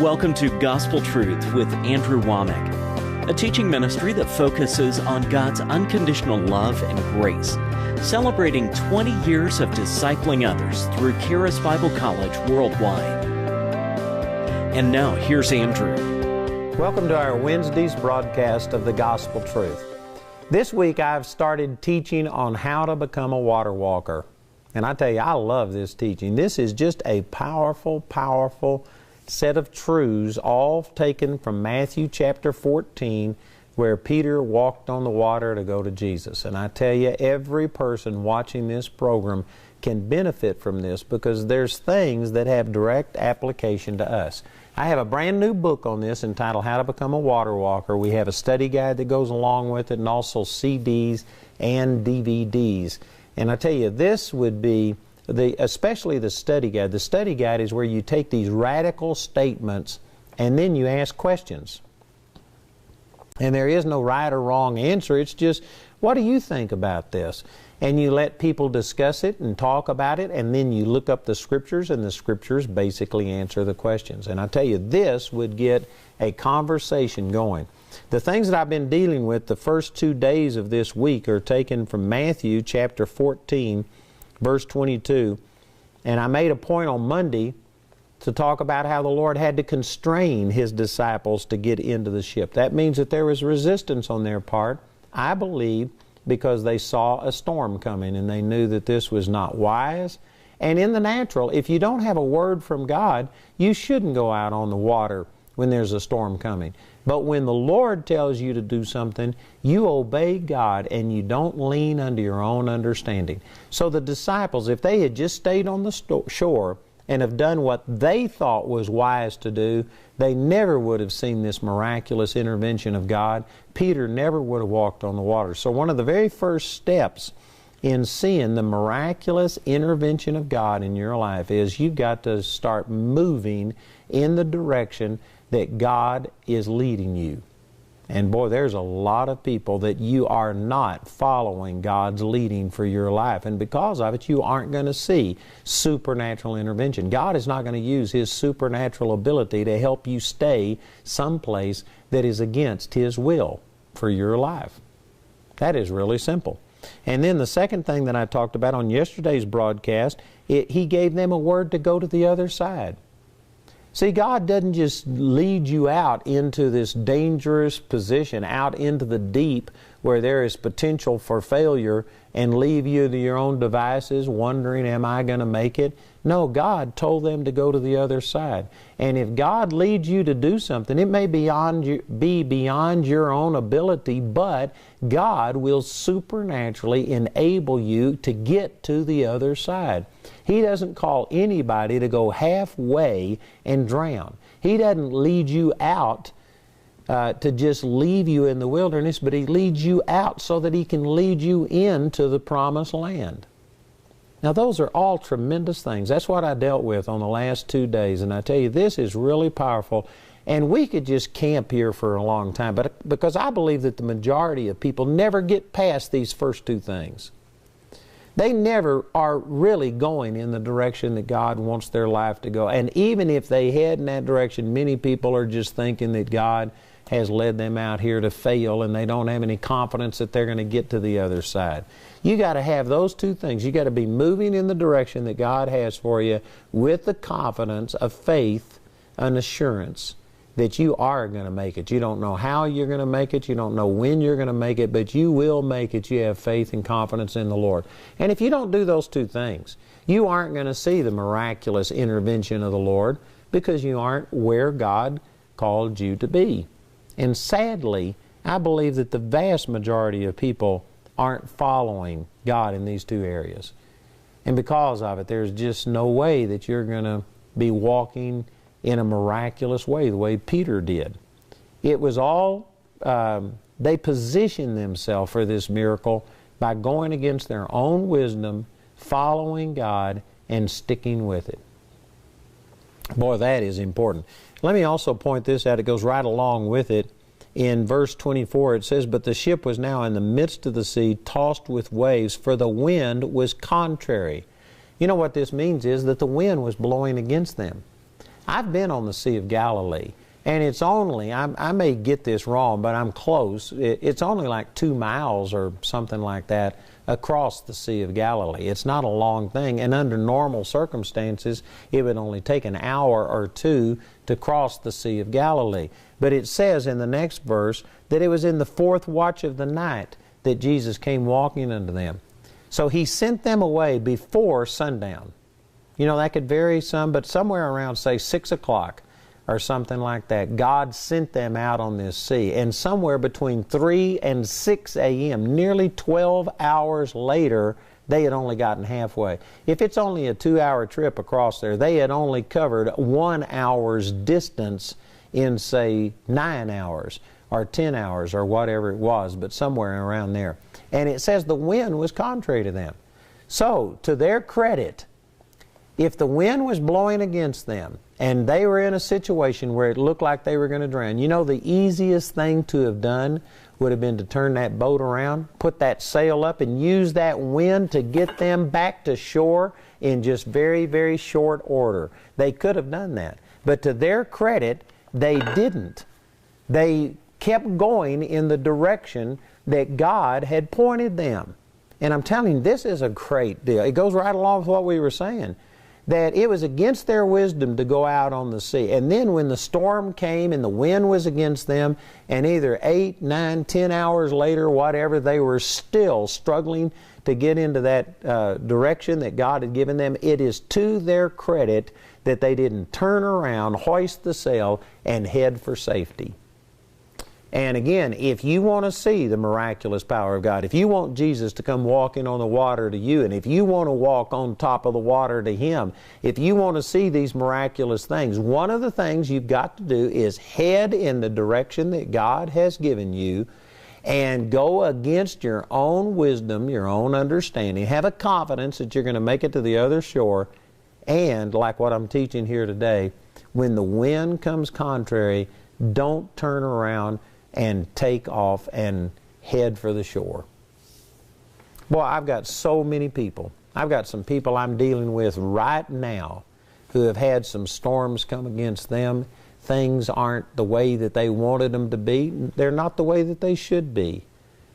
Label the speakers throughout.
Speaker 1: Welcome to Gospel Truth with Andrew Wommack, a teaching ministry that focuses on God's unconditional love and grace, celebrating 20 years of discipling others through Charis Bible College worldwide. And now, here's Andrew.
Speaker 2: Welcome to our Wednesday's broadcast of the Gospel Truth. This week I've started teaching on how to become a water walker. And I tell you, I love this teaching. This is just a powerful set of truths, all taken from Matthew chapter 14, where Peter walked on the water to go to Jesus. And I tell you, every person watching this program can benefit from this because there's things that have direct application to us. I have a brand new book on this entitled How to Become a Water Walker. We have a study guide that goes along with it, and also CDs and DVDs. And I tell you, this would be especially the study guide. The study guide is where you take these radical statements and then you ask questions. And there is no right or wrong answer. It's just, what do you think about this? And you let people discuss it and talk about it, and then you look up the Scriptures, and the Scriptures basically answer the questions. And I tell you, this would get a conversation going. The things that I've been dealing with the first 2 days of this week are taken from Matthew chapter 14, verse 22. And I made a point on Monday to talk about how the Lord had to constrain His disciples to get into the ship. That means that there was resistance on their part, I believe, because they saw a storm coming and they knew that this was not wise. And in the natural, if you don't have a word from God, you shouldn't go out on the water when there's a storm coming. But when the Lord tells you to do something, you obey God and you don't lean unto your own understanding. So the disciples, if they had just stayed on the shore and have done what they thought was wise to do, they never would have seen this miraculous intervention of God. Peter never would have walked on the water. So one of the very first steps in seeing the miraculous intervention of God in your life is you've got to start moving in the direction that God is leading you. And boy, there's a lot of people that you are not following God's leading for your life. And because of it, you aren't going to see supernatural intervention. God is not going to use His supernatural ability to help you stay someplace that is against His will for your life. That is really simple. And then the second thing that I talked about on yesterday's broadcast, He gave them a word to go to the other side. See, God doesn't just lead you out into this dangerous position, out into the deep where there is potential for failure, and leave you to your own devices wondering, am I going to make it? No, God told them to go to the other side. And if God leads you to do something, it may be beyond your own ability, but God will supernaturally enable you to get to the other side. He doesn't call anybody to go halfway and drown. He doesn't lead you out to just leave you in the wilderness, but He leads you out so that He can lead you into the promised land. Now, those are all tremendous things. That's what I dealt with on the last 2 days, and I tell you, this is really powerful. And we could just camp here for a long time, but because I believe that the majority of people never get past these first two things. They never are really going in the direction that God wants their life to go. And even if they head in that direction, many people are just thinking that God has led them out here to fail, and they don't have any confidence that they're going to get to the other side. You got to have those two things. You got to be moving in the direction that God has for you with the confidence of faith and assurance that you are going to make it. You don't know how you're going to make it. You don't know when you're going to make it, but you will make it. You have faith and confidence in the Lord. And if you don't do those two things, you aren't going to see the miraculous intervention of the Lord because you aren't where God called you to be. And sadly, I believe that the vast majority of people aren't following God in these two areas. And because of it, there's just no way that you're going to be walking in a miraculous way, the way Peter did. It was all, they positioned themselves for this miracle by going against their own wisdom, following God, and sticking with it. Boy, that is important. Let me also point this out. It goes right along with it. In verse 24, it says, "But the ship was now in the midst of the sea, tossed with waves, for the wind was contrary." You know what this means is that the wind was blowing against them. I've been on the Sea of Galilee, and it's only, I may get this wrong, but I'm close. It's only like 2 miles or something like that across the Sea of Galilee. It's not a long thing, and under normal circumstances, it would only take an hour or two to cross the Sea of Galilee. But it says in the next verse that it was in the 4th watch of the night that Jesus came walking unto them. So He sent them away before sundown. You know, that could vary some, but somewhere around, say, 6 o'clock or something like that, God sent them out on this sea. And somewhere between 3 and 6 a.m., nearly 12 hours later, they had only gotten halfway. If it's only a 2-hour trip across there, they had only covered 1 hour's distance in, say, 9 hours or 10 hours or whatever it was, but somewhere around there. And it says the wind was contrary to them. So, to their credit, if the wind was blowing against them and they were in a situation where it looked like they were going to drown, you know, the easiest thing to have done would have been to turn that boat around, put that sail up, and use that wind to get them back to shore in just very, very short order. They could have done that. But to their credit, they didn't. They kept going in the direction that God had pointed them. And I'm telling you, this is a great deal. It goes right along with what we were saying, that it was against their wisdom to go out on the sea. And then when the storm came and the wind was against them, and either 8, 9, 10 hours later, whatever, they were still struggling to get into that direction that God had given them, it is to their credit that they didn't turn around, hoist the sail, and head for safety. And again, if you want to see the miraculous power of God, if you want Jesus to come walking on the water to you, and if you want to walk on top of the water to Him, if you want to see these miraculous things, one of the things you've got to do is head in the direction that God has given you and go against your own wisdom, your own understanding. Have a confidence that you're going to make it to the other shore. And, like what I'm teaching here today, when the wind comes contrary, don't turn around and take off and head for the shore. Boy, I've got so many people. I've got some people I'm dealing with right now who have had some storms come against them. Things aren't the way that they wanted them to be. They're not the way that they should be.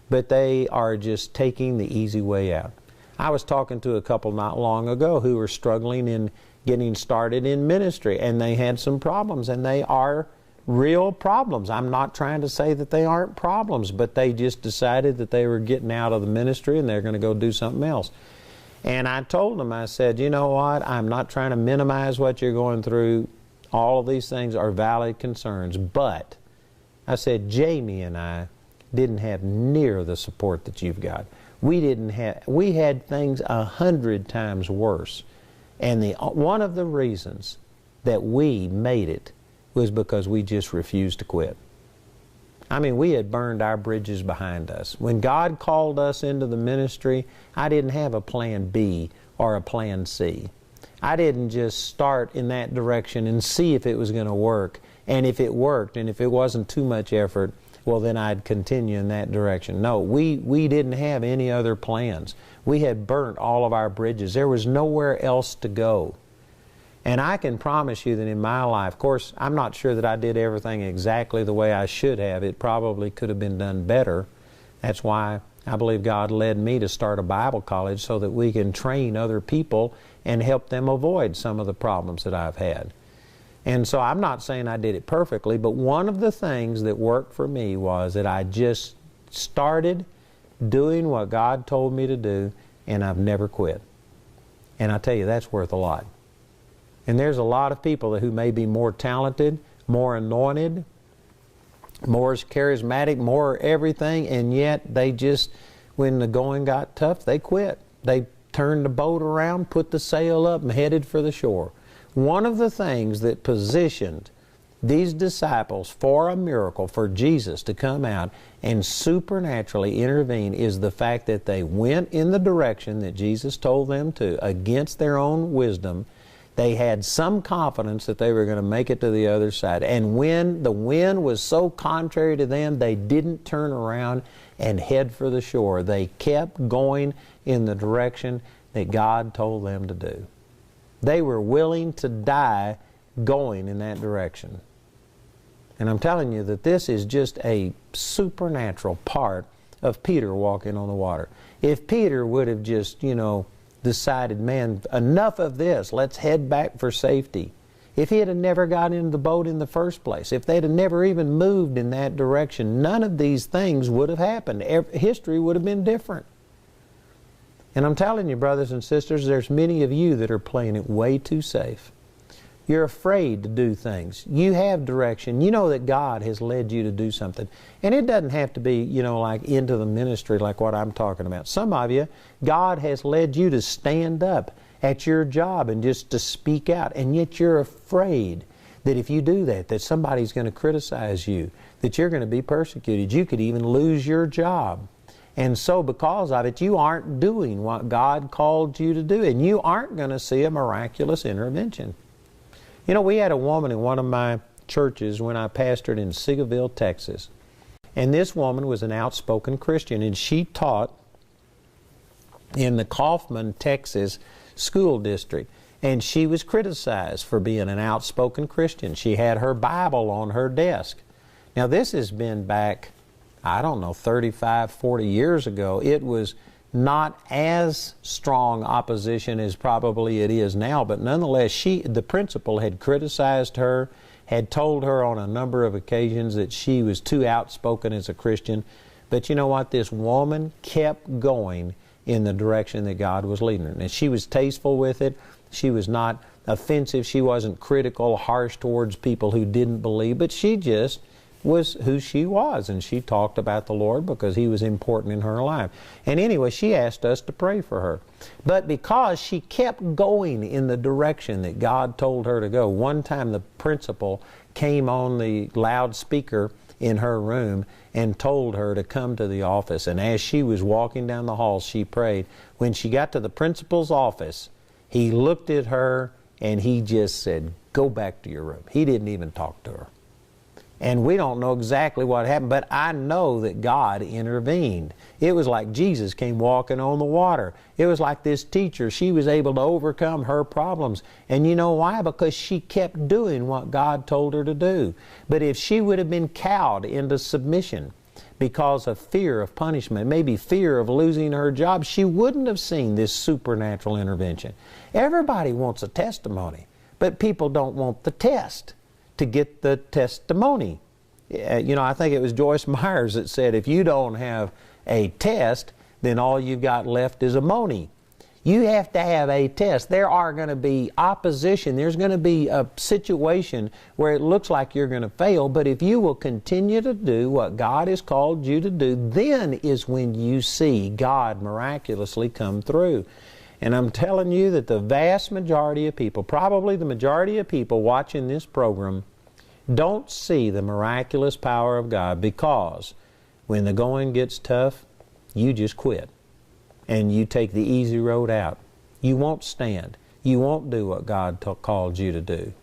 Speaker 2: But they are just taking the easy way out. I was talking to a couple not long ago who were struggling in getting started in ministry, and they had some problems, and they are real problems. I'm not trying to say that they aren't problems, but they just decided that they were getting out of the ministry and they're going to go do something else. And I told them, I said, you know what, I'm not trying to minimize what you're going through. All of these things are valid concerns, but I said, Jamie and I didn't have near the support that you've got. We had things 100 times worse. And one of the reasons that we made it was because we just refused to quit. I mean, we had burned our bridges behind us. When God called us into the ministry, I didn't have a plan B or a plan C. I didn't just start in that direction and see if it was going to work. And if it worked, and if it wasn't too much effort, well, then I'd continue in that direction. No, we didn't have any other plans. We had burnt all of our bridges. There was nowhere else to go. And I can promise you that in my life, of course, I'm not sure that I did everything exactly the way I should have. It probably could have been done better. That's why I believe God led me to start a Bible college so that we can train other people and help them avoid some of the problems that I've had. And so I'm not saying I did it perfectly, but one of the things that worked for me was that I just started doing what God told me to do, and I've never quit. And I tell you, that's worth a lot. And there's a lot of people who may be more talented, more anointed, more charismatic, more everything, and yet they just, when the going got tough, they quit. They turned the boat around, put the sail up, and headed for the shore. One of the things that positioned these disciples for a miracle, for Jesus to come out and supernaturally intervene, is the fact that they went in the direction that Jesus told them to, against their own wisdom. They had some confidence that they were going to make it to the other side. And when the wind was so contrary to them, they didn't turn around and head for the shore. They kept going in the direction that God told them to do. They were willing to die going in that direction. And I'm telling you that this is just a supernatural part of Peter walking on the water. If Peter would have just, decided, man, enough of this, let's head back for safety. If he had never got into the boat in the first place, if they'd have never even moved in that direction, none of these things would have happened. History would have been different. And I'm telling you, brothers and sisters, there's many of you that are playing it way too safe. You're afraid to do things. You have direction. You know that God has led you to do something. And it doesn't have to be, like into the ministry like what I'm talking about. Some of you, God has led you to stand up at your job and just to speak out. And yet you're afraid that if you do that, that somebody's going to criticize you, that you're going to be persecuted. You could even lose your job. And so because of it, you aren't doing what God called you to do. And you aren't going to see a miraculous intervention. We had a woman in one of my churches when I pastored in Seagoville, Texas. And this woman was an outspoken Christian, and she taught in the Kaufman, Texas school district. And she was criticized for being an outspoken Christian. She had her Bible on her desk. Now this has been back, 35, 40 years ago. It was not as strong opposition as probably it is now, but nonetheless, the principal had criticized her, had told her on a number of occasions that she was too outspoken as a Christian. But you know what? This woman kept going in the direction that God was leading her. And she was tasteful with it. She was not offensive. She wasn't critical, harsh towards people who didn't believe, but she just was who she was, and she talked about the Lord because He was important in her life. And anyway, she asked us to pray for her. But because she kept going in the direction that God told her to go, one time the principal came on the loudspeaker in her room and told her to come to the office. And as she was walking down the hall, she prayed. When she got to the principal's office, he looked at her and he just said, "Go back to your room." He didn't even talk to her. And we don't know exactly what happened, but I know that God intervened. It was like Jesus came walking on the water. It was like this teacher. She was able to overcome her problems. And you know why? Because she kept doing what God told her to do. But if she would have been cowed into submission because of fear of punishment, maybe fear of losing her job, she wouldn't have seen this supernatural intervention. Everybody wants a testimony, but people don't want the test to get the testimony. I think it was Joyce Myers that said, if you don't have a test, then all you've got left is a money. You have to have a test. There are going to be opposition. There's going to be a situation where it looks like you're going to fail, but if you will continue to do what God has called you to do, then is when you see God miraculously come through. And I'm telling you that the vast majority of people, probably the majority of people watching this program, don't see the miraculous power of God, because when the going gets tough, you just quit. And you take the easy road out. You won't stand. You won't do what God called you to do.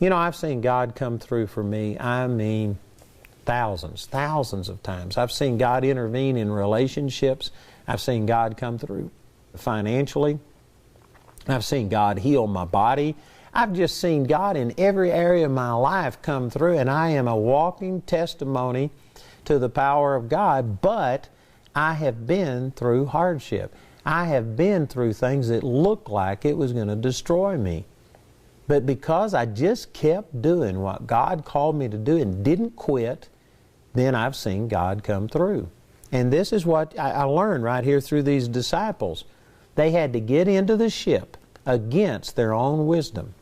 Speaker 2: I've seen God come through for me, thousands of times. I've seen God intervene in relationships. I've seen God come through financially. I've seen God heal my body. I've just seen God in every area of my life come through, and I am a walking testimony to the power of God, but I have been through hardship. I have been through things that looked like it was going to destroy me. But because I just kept doing what God called me to do and didn't quit, then I've seen God come through. And this is what I learned right here through these disciples. They had to get into the ship against their own wisdom.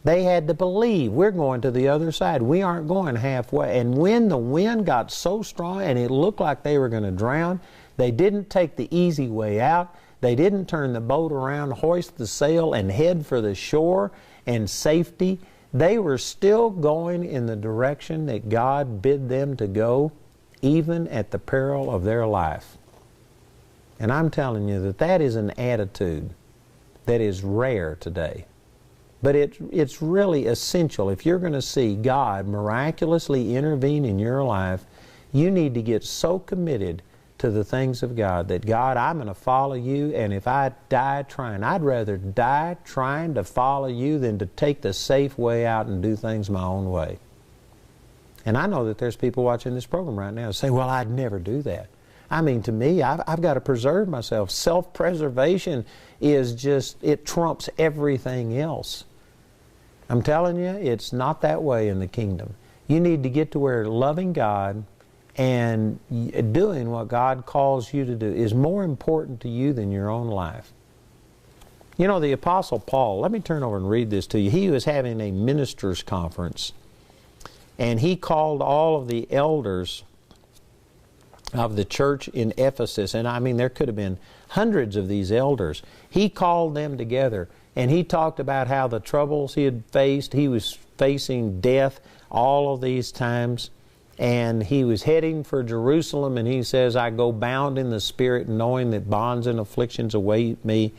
Speaker 2: They had to believe, we're going to the other side. We aren't going halfway. And when the wind got so strong and it looked like they were going to drown, they didn't take the easy way out. They didn't turn the boat around, hoist the sail, and head for the shore and safety. They were still going in the direction that God bid them to go, even at the peril of their life. And I'm telling you that that is an attitude that is rare today. But it's really essential. If you're going to see God miraculously intervene in your life, you need to get so committed to the things of God. That, God, I'm going to follow you, and if I die trying, I'd rather die trying to follow you than to take the safe way out and do things my own way. And I know that there's people watching this program right now saying, well, I'd never do that. I mean, to me, I've got to preserve myself. Self-preservation is just, it trumps everything else. I'm telling you, it's not that way in the kingdom. You need to get to where loving God and doing what God calls you to do is more important to you than your own life. You know, the Apostle Paul, let me turn over and read this to you. He was having a ministers' conference, and he called all of the elders of the church in Ephesus, and I mean there could have been hundreds of these elders. He called them together, and he talked about how the troubles he had faced, he was facing death all of these times, and he was heading for Jerusalem, and he says, I go bound in the Spirit, knowing that bonds and afflictions await me.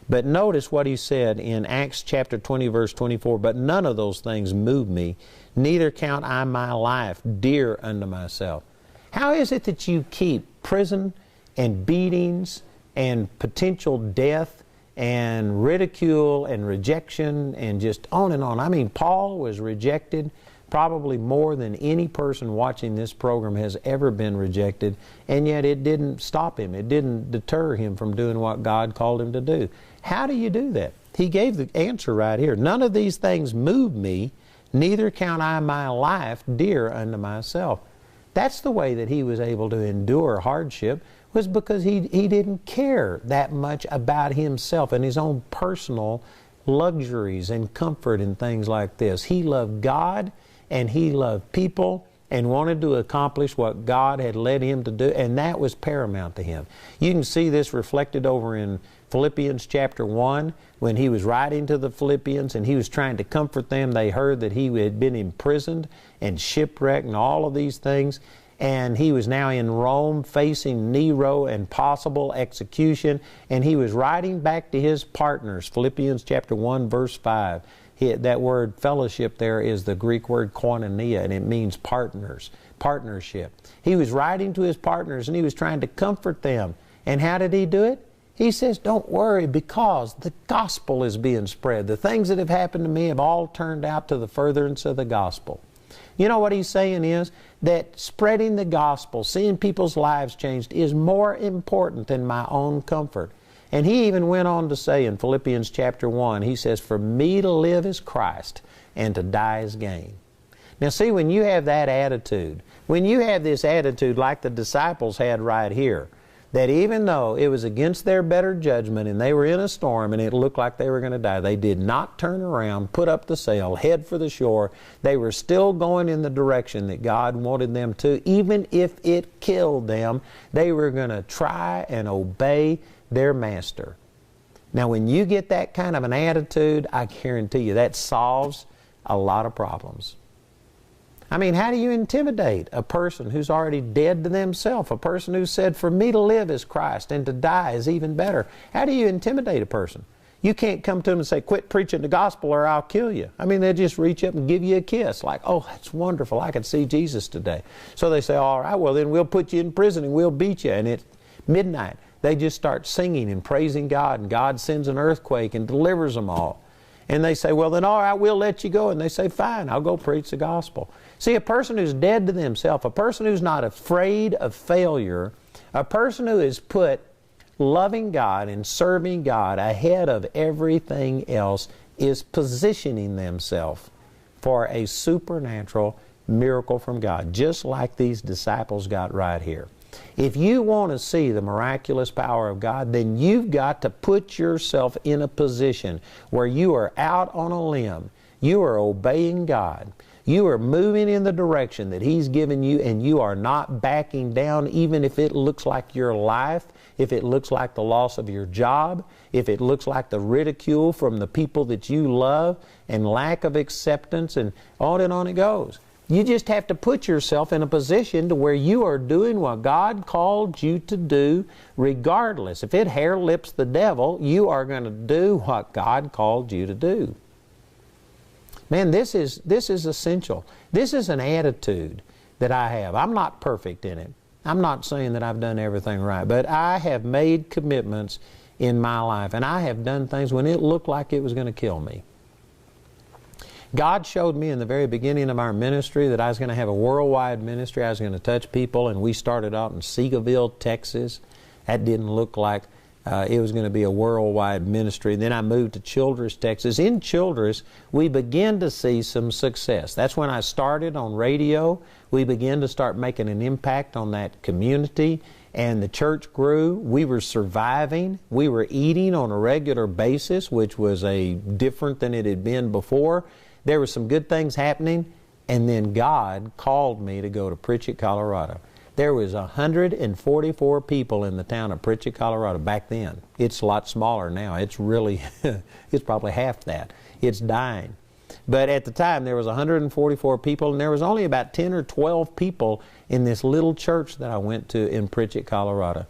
Speaker 2: But notice what he said in Acts chapter 20, verse 24, but none of those things move me, neither count I my life dear unto myself. How is it that you keep prison and beatings and potential death and ridicule and rejection and just on and on? I mean, Paul was rejected probably more than any person watching this program has ever been rejected, and yet it didn't stop him. It didn't deter him from doing what God called him to do. How do you do that? He gave the answer right here. None of these things move me, neither count I my life dear unto myself. That's the way that he was able to endure hardship, was because he didn't care that much about himself and his own personal luxuries and comfort and things like this. He loved God and he loved people and wanted to accomplish what God had led him to do, and that was paramount to him. You can see this reflected over in Philippians chapter 1 when he was writing to the Philippians and he was trying to comfort them. They heard that he had been imprisoned and shipwrecked and all of these things, and he was now in Rome facing Nero and possible execution, and he was writing back to his partners. Philippians chapter 1 verse 5. That word fellowship there is the Greek word koinonia, and it means partners, partnership. He was writing to his partners and he was trying to comfort them. And how did he do it? He says, don't worry, because the gospel is being spread. The things that have happened to me have all turned out to the furtherance of the gospel. You know what he's saying is that spreading the gospel, seeing people's lives changed, is more important than my own comfort. And he even went on to say in Philippians chapter 1, he says, for me to live is Christ and to die is gain. Now see, when you have that attitude, when you have this attitude like the disciples had right here, that even though it was against their better judgment and they were in a storm and it looked like they were going to die, they did not turn around, put up the sail, head for the shore. They were still going in the direction that God wanted them to. Even if it killed them, they were going to try and obey their master. Now, when you get that kind of an attitude, I guarantee you that solves a lot of problems. I mean, how do you intimidate a person who's already dead to themselves? A person who said, for me to live is Christ and to die is even better. How do you intimidate a person? You can't come to them and say, quit preaching the gospel or I'll kill you. I mean, they'll just reach up and give you a kiss like, oh, that's wonderful, I could see Jesus today. So they say, all right, well then we'll put you in prison and we'll beat you. And it's midnight. They just start singing and praising God, and God sends an earthquake and delivers them all. And they say, well then all right, we'll let you go. And they say, fine, I'll go preach the gospel. See, a person who's dead to themselves, a person who's not afraid of failure, a person who has put loving God and serving God ahead of everything else is positioning themselves for a supernatural miracle from God, just like these disciples got right here. If you want to see the miraculous power of God, then you've got to put yourself in a position where you are out on a limb. You are obeying God. You are moving in the direction that He's given you, and you are not backing down, even if it looks like your life, if it looks like the loss of your job, if it looks like the ridicule from the people that you love, and lack of acceptance, and on it goes. You just have to put yourself in a position to where you are doing what God called you to do regardless. If it hair lips the devil, you are going to do what God called you to do. Man, this is essential. This is an attitude that I have. I'm not perfect in it. I'm not saying that I've done everything right, but I have made commitments in my life, and I have done things when it looked like it was going to kill me. God showed me in the very beginning of our ministry that I was going to have a worldwide ministry. I was going to touch people, and we started out in Seagoville, Texas. That didn't look like it was going to be a worldwide ministry. Then I moved to Childress, Texas. In Childress, we began to see some success. That's when I started on radio. We began to start making an impact on that community, and the church grew. We were surviving. We were eating on a regular basis, which was different than it had been before. There were some good things happening, and then God called me to go to Pritchett, Colorado. There was 144 people in the town of Pritchett, Colorado back then. It's a lot smaller now. It's really, it's probably half that. It's dying. But at the time, there was 144 people, and there was only about 10 or 12 people in this little church that I went to in Pritchett, Colorado.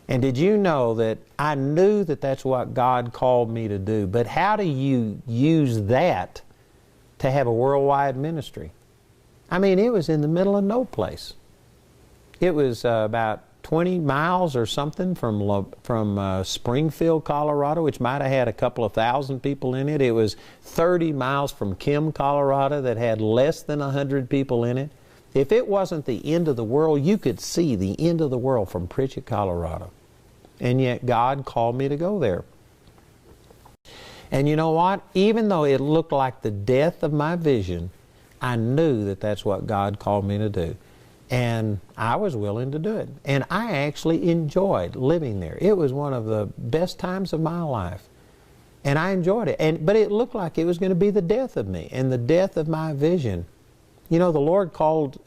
Speaker 2: And did you know that I knew that that's what God called me to do, but how do you use that to have a worldwide ministry? I mean, it was in the middle of no place. It was about 20 miles or something from Springfield, Colorado, which might have had a couple of thousand people in it. It was 30 miles from Kim, Colorado, that had less than 100 people in it. If it wasn't the end of the world, you could see the end of the world from Pritchett, Colorado. And yet God called me to go there. And you know what? Even though it looked like the death of my vision, I knew that that's what God called me to do. And I was willing to do it. And I actually enjoyed living there. It was one of the best times of my life. And I enjoyed it. But it looked like it was going to be the death of me and the death of my vision. You know, the Lord called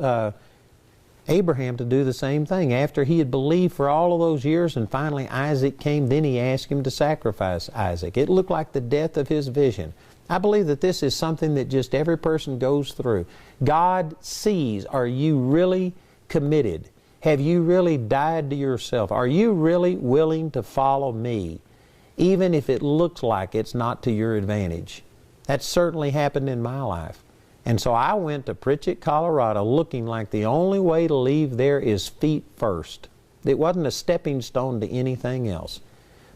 Speaker 2: Abraham to do the same thing. After he had believed for all of those years and finally Isaac came, then he asked him to sacrifice Isaac. It looked like the death of his vision. I believe that this is something that just every person goes through. God sees, are you really committed? Have you really died to yourself? Are you really willing to follow me, even if it looks like it's not to your advantage? That certainly happened in my life. And so I went to Pritchett, Colorado, looking like the only way to leave there is feet first. It wasn't a stepping stone to anything else.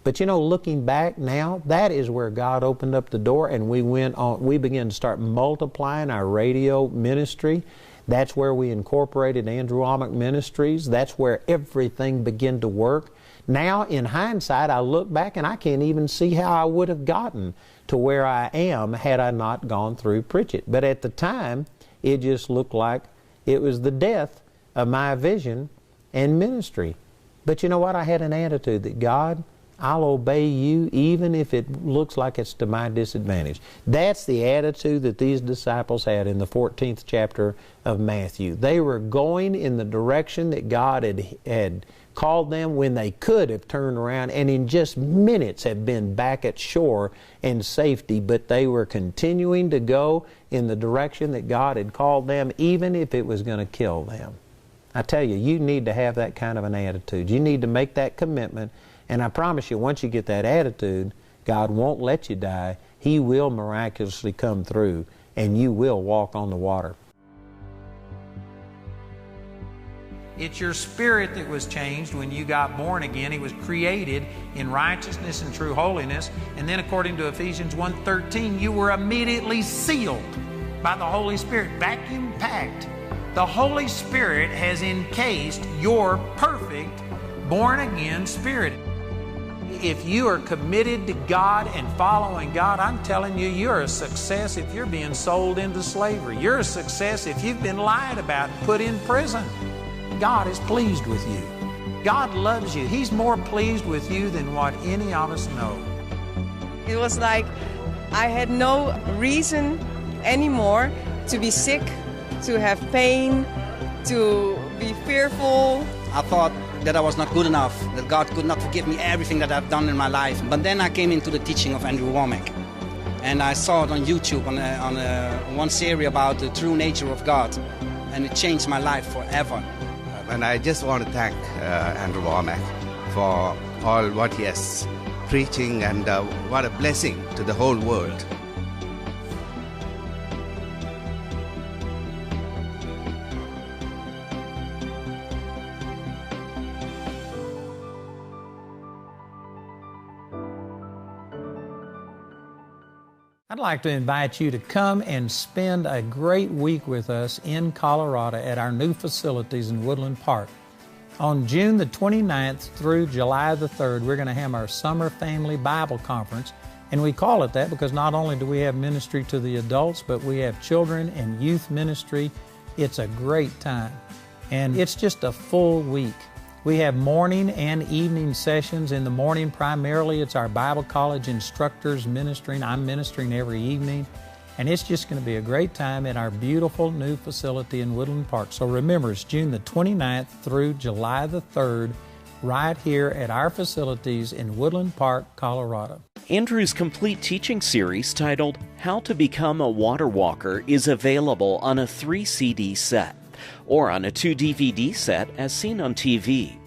Speaker 2: But you know, looking back now, that is where God opened up the door, and we began to start multiplying our radio ministry. That's where we incorporated Andrew Wommack Ministries. That's where everything began to work. Now, in hindsight, I look back and I can't even see how I would have gotten to where I am had I not gone through Pritchett. But at the time, it just looked like it was the death of my vision and ministry. But you know what? I had an attitude that, God, I'll obey you even if it looks like it's to my disadvantage. That's the attitude that these disciples had in the 14th chapter of Matthew. They were going in the direction that God had called them when they could have turned around and in just minutes have been back at shore in safety, but they were continuing to go in the direction that God had called them, even if it was going to kill them. I tell you, you need to have that kind of an attitude. You need to make that commitment, and I promise you, once you get that attitude, God won't let you die. He will miraculously come through, and you will walk on the water. It's your spirit that was changed when you got born again. He was created in righteousness and true holiness. And then according to Ephesians 1:13, you were immediately sealed by the Holy Spirit, vacuum packed. The Holy Spirit has encased your perfect born again spirit. If you are committed to God and following God, I'm telling you, you're a success if you're being sold into slavery. You're a success if you've been lied about and put in prison. God is pleased with you. God loves you. He's more pleased with you than what any of us know.
Speaker 3: It was like I had no reason anymore to be sick, to have pain, to be fearful.
Speaker 4: I thought that I was not good enough, that God could not forgive me everything that I've done in my life. But then I came into the teaching of Andrew Wommack, and I saw it on YouTube on one series about the true nature of God, and it changed my life forever.
Speaker 5: And I just want to thank Andrew Wommack for all what he is preaching, and what a blessing to the whole world.
Speaker 2: I'd like to invite you to come and spend a great week with us in Colorado at our new facilities in Woodland Park. On June the 29th through July the 3rd, we're going to have our Summer Family Bible Conference. And we call it that because not only do we have ministry to the adults, but we have children and youth ministry. It's a great time. And it's just a full week. We have morning and evening sessions. In the morning, primarily, it's our Bible college instructors ministering. I'm ministering every evening. And it's just going to be a great time at our beautiful new facility in Woodland Park. So remember, it's June the 29th through July the 3rd, right here at our facilities in Woodland Park, Colorado.
Speaker 1: Andrew's complete teaching series titled How to Become a Water Walker is available on a 3 CD set or on a 2 DVD set as seen on TV.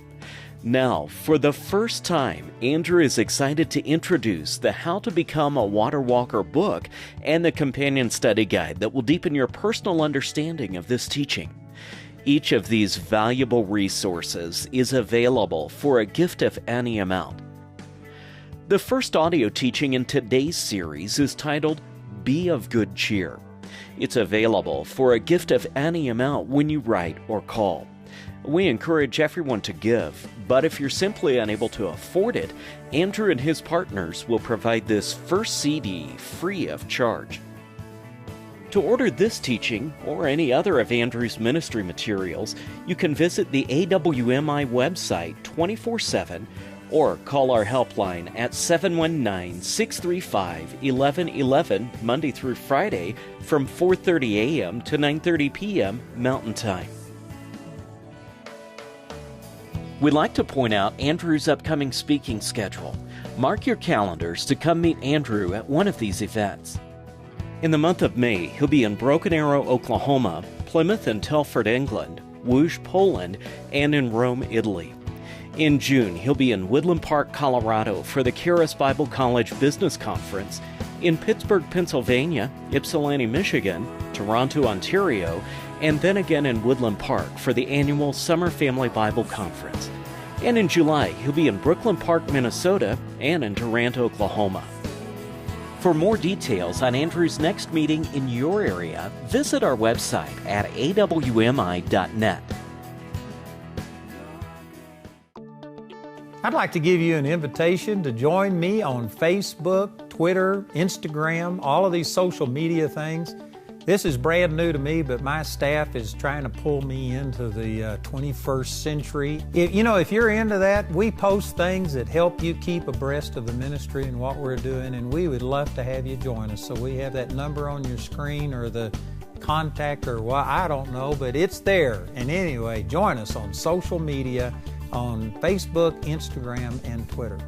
Speaker 1: Now, for the first time, Andrew is excited to introduce the How to Become a Water Walker book and the companion study guide that will deepen your personal understanding of this teaching. Each of these valuable resources is available for a gift of any amount. The first audio teaching in today's series is titled Be of Good Cheer. It's available for a gift of any amount when you write or call. We encourage everyone to give, but if you're simply unable to afford it, Andrew and his partners will provide this first CD free of charge. To order this teaching or any other of Andrew's ministry materials, you can visit the AWMI website 24/7 or call our helpline at 719-635-1111 Monday through Friday from 4:30 a.m. to 9:30 p.m. Mountain Time. We'd like to point out Andrew's upcoming speaking schedule. Mark your calendars to come meet Andrew at one of these events. In the month of May, he'll be in Broken Arrow, Oklahoma, Plymouth and Telford, England, Łódź, Poland, and in Rome, Italy. In June, he'll be in Woodland Park, Colorado for the Charis Bible College Business Conference, in Pittsburgh, Pennsylvania, Ypsilanti, Michigan, Toronto, Ontario, and then again in Woodland Park for the annual Summer Family Bible Conference. And in July, he'll be in Brooklyn Park, Minnesota, and in Durant, Oklahoma. For more details on Andrew's next meeting in your area, visit our website at awmi.net.
Speaker 2: I'd like to give you an invitation to join me on Facebook, Twitter, Instagram, all of these social media things. This is brand new to me, but my staff is trying to pull me into the 21st century. If you're into that, we post things that help you keep abreast of the ministry and what we're doing, and we would love to have you join us. So we have that number on your screen or the contact or what, I don't know, but it's there. And anyway, join us on social media on Facebook, Instagram, and Twitter.